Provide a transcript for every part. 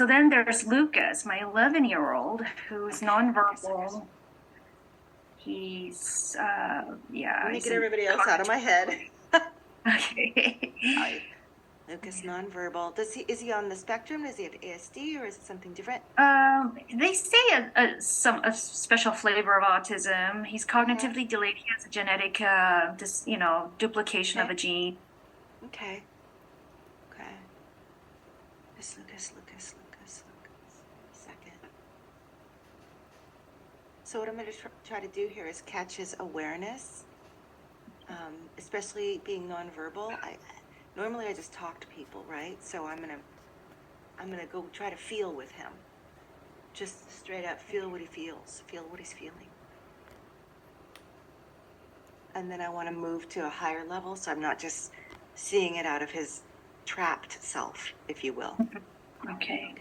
So then there's Lucas, my 11-year-old, who's nonverbal. He's, yeah. Let me he's get in everybody else out of my head. Okay. Sorry. Lucas, nonverbal. Is he on the spectrum? Does he have ASD or is it something different? They say a special flavor of autism. He's cognitively delayed. He has a genetic, duplication of Okay. a gene. Okay. Okay. Lucas. Second. So what I'm going to try to do here is catch his awareness, especially being nonverbal. Normally I just talk to people, right? So I'm gonna go try to feel with him. Just straight up feel what he feels, feel what he's feeling. And then I want to move to a higher level, so I'm not just seeing it out of his trapped self, if you will. Okay.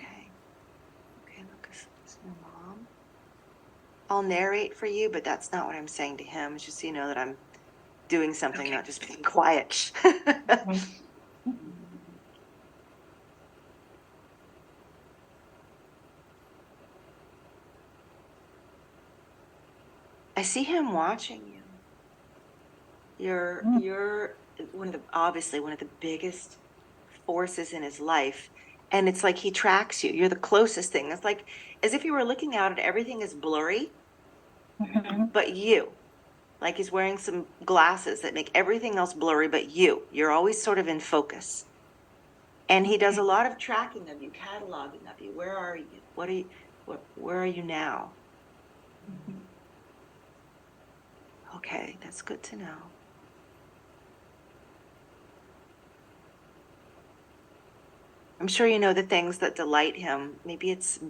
Okay, Lucas, it's your mom. I'll narrate for you, but that's not what I'm saying to him. It's just so you know that I'm doing something, not just being quiet. I see him watching you. You're obviously one of the biggest forces in his life, and it's like he tracks you. You're the closest thing. It's like as if you were looking out and everything is blurry, but you. Like he's wearing some glasses that make everything else blurry, but you're always sort of in focus. And he does a lot of tracking of you, cataloging of you. Where are you? Where are you now? Okay, that's good to know. I'm sure you know the things that delight him. Maybe it's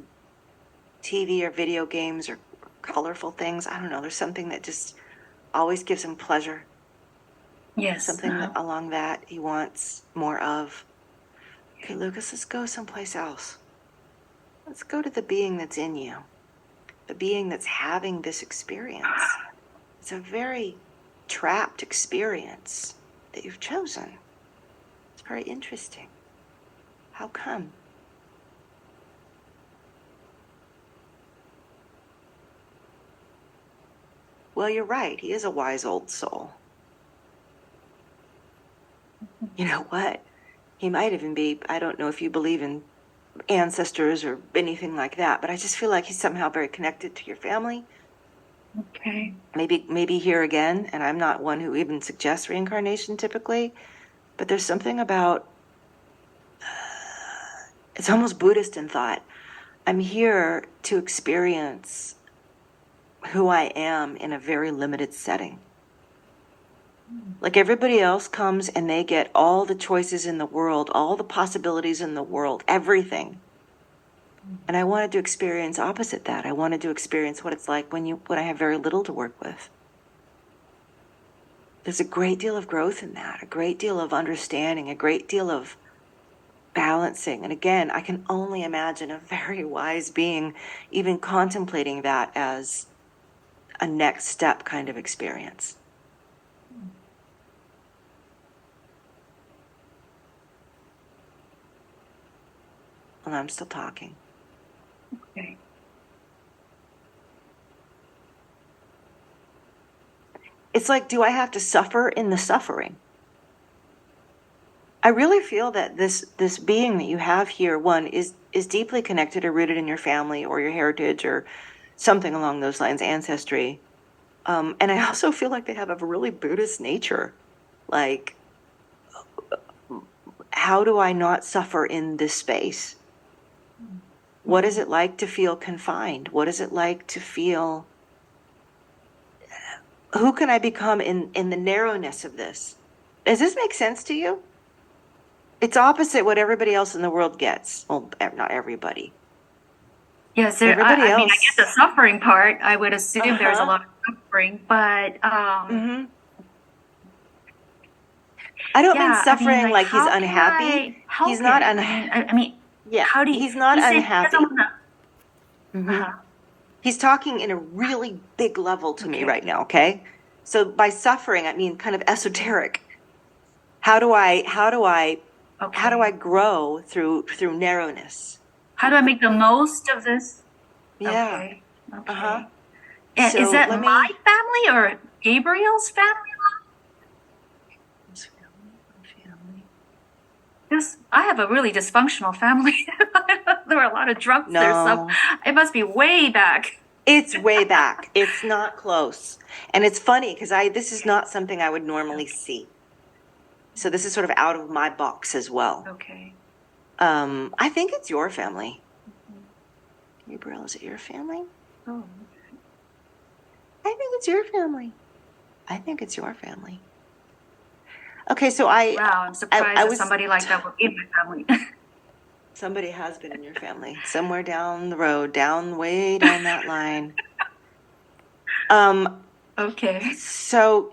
TV or video games or colorful things. I don't know. There's something that just always gives him pleasure. Yes. Something that along that he wants more of. Okay, Lucas, let's go someplace else. Let's go to the being that's in you, the being that's having this experience. It's a very trapped experience that you've chosen. It's very interesting. How come? Well, you're right. He is a wise old soul. You know what? He might even be, I don't know if you believe in ancestors or anything like that, but I just feel like he's somehow very connected to your family. Okay. Maybe here again, and I'm not one who even suggests reincarnation typically, but there's something about, it's almost Buddhist in thought. I'm here to experience who I am in a very limited setting. Like everybody else comes and they get all the choices in the world, all the possibilities in the world, everything. And I wanted to experience opposite that. I wanted to experience what it's like when I have very little to work with. There's a great deal of growth in that, a great deal of understanding, a great deal of balancing. And again, I can only imagine a very wise being even contemplating that as a next step kind of experience. And I'm still talking. Okay. It's like, do I have to suffer in the suffering? I really feel that this being that you have here, one, is deeply connected or rooted in your family or your heritage or something along those lines, ancestry. And I also feel like they have a really Buddhist nature. Like, how do I not suffer in this space? What is it like to feel confined? What is it like to feel, who can I become in the narrowness of this? Does this make sense to you? It's opposite what everybody else in the world gets. Well, not everybody. Yes, Everybody I mean, I else. get the suffering part. I would assume there's a lot of suffering, but I don't mean yeah, I mean, suffering like, like he's how can unhappy. I He's help not him? I mean, yeah, how do you? he's not He said he doesn't unhappy. want to. He's talking in a really big level to me Okay. right now, okay? So by suffering, I mean kind of esoteric. How do I Okay. grow through narrowness? How do I make the most of this? Yeah. Okay. Uh-huh. Okay. And is So that let my me. family or Gabriel's family? Yes, I have a really dysfunctional family. There were a lot of drunks there, so No, it must be way back. it's way back. It's not close. And it's funny because this is Okay. not something I would normally Okay. see. So this is sort of out of my box as well. Okay. I think it's your family. Mhm. Gabriel, is it your family? Oh, I think it's your family. I think it's your family. Okay, so wow, I'm surprised I that was somebody like that would be in my family. somebody has been in your family somewhere down the road, down way down that line. Um, Okay. so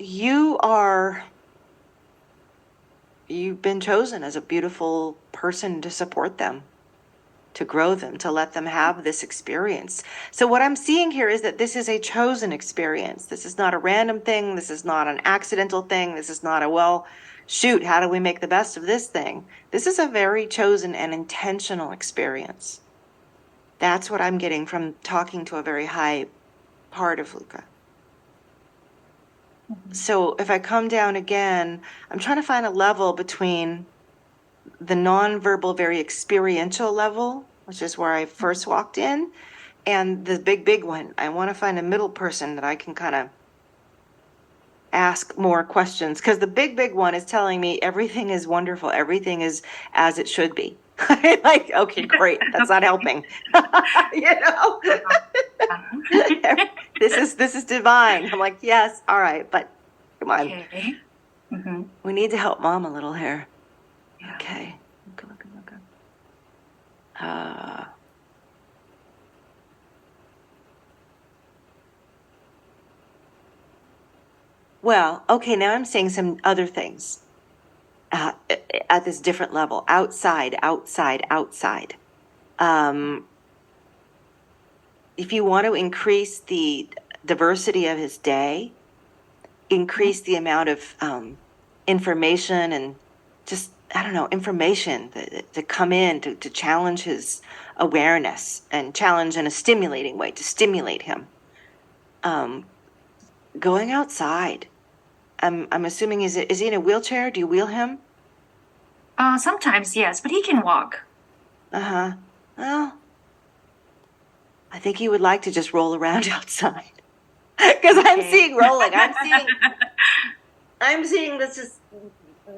you've been chosen as a beautiful person to support them, to grow them, to let them have this experience. So what I'm seeing here is that this is a chosen experience. This is not a random thing. This is not an accidental thing. This is not a, well, shoot, how do we make the best of this thing? This is a very chosen and intentional experience. That's what I'm getting from talking to a very high part of Luca. Mhm. So if I come down again, I'm trying to find a level between the nonverbal, very experiential level, which is where I first walked in, and the big one. I want to find a middle person that I can kind of ask more questions because the big one is telling me everything is wonderful, everything is as it should be. Like, okay, great. That's not Okay. helping. You know, Uh-huh. this is divine. I'm like, yes, all right, but come on. Okay. Hmm. We need to help mom a little here. Yeah. Okay. Look. Uh, well, okay, now I'm saying some other things uh, at this different level. Outside. Um, if you want to increase the diversity of his day, increase the amount of information and just, I don't know, information to come in to challenge his awareness and challenge in a stimulating way to stimulate him. Um, going outside. I'm assuming is he in a wheelchair? Do you wheel him? Sometimes, yes, but he can walk. Uh-huh. Well, I think he would like to just roll around outside. Because I'm Okay. seeing rolling. I'm seeing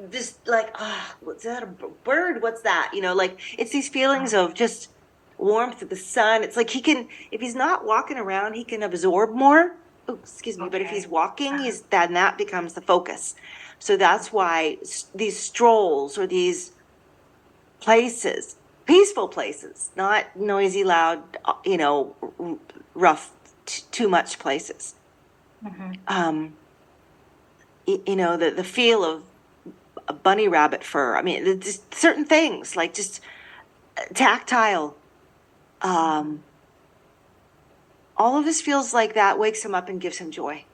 this like, ah, what's that? A bird? What's that? Like it's these feelings of just warmth of the sun. It's like he can, if he's not walking around, he can absorb more. Oh, excuse me. But if he's Okay. walking, Uh, he's then that becomes the focus. So that's okay. why these strolls or these places, peaceful places, not noisy, loud, rough, too much places. Hmm. Um, the feel of a bunny rabbit fur. I mean, just certain things like just tactile. Hmm. Um, all of this feels like that wakes him up and gives him joy.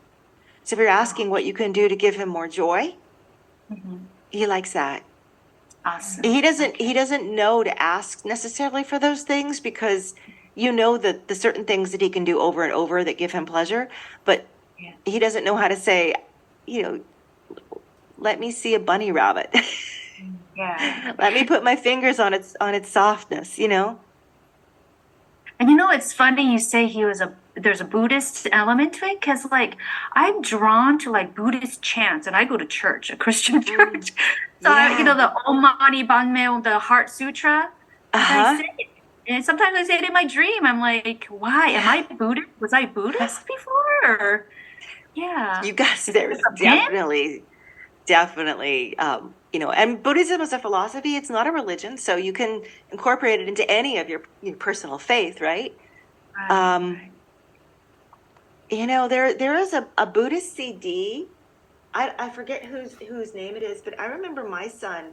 So if you're asking what Okay. you can do to give him more joy, Hmm. he likes that. Awesome. He doesn't know to ask necessarily for those things because you know that the certain things that he can do over and over that give him pleasure, but Yeah. he doesn't know how to say, you know, let me see a bunny rabbit. Yeah. Let me put my fingers on its softness. And it's funny you say there's a Buddhist element to it because like I'm drawn to like Buddhist chants and I go to church, a Christian Mm, church. So yeah. the Om Mani Padme, the Heart Sutra, like I say Uh-huh. it. And sometimes I say it in my dream. I'm like, why? Am Yeah. I Buddhist? Was I Buddhist before? Or yeah. You guys, Is there's this a pin? definitely, and Buddhism as a philosophy, it's not a religion, so you can incorporate it into any of your personal faith, right? Right, Um, right. there is a Buddhist CD. I forget whose name it is, but I remember my son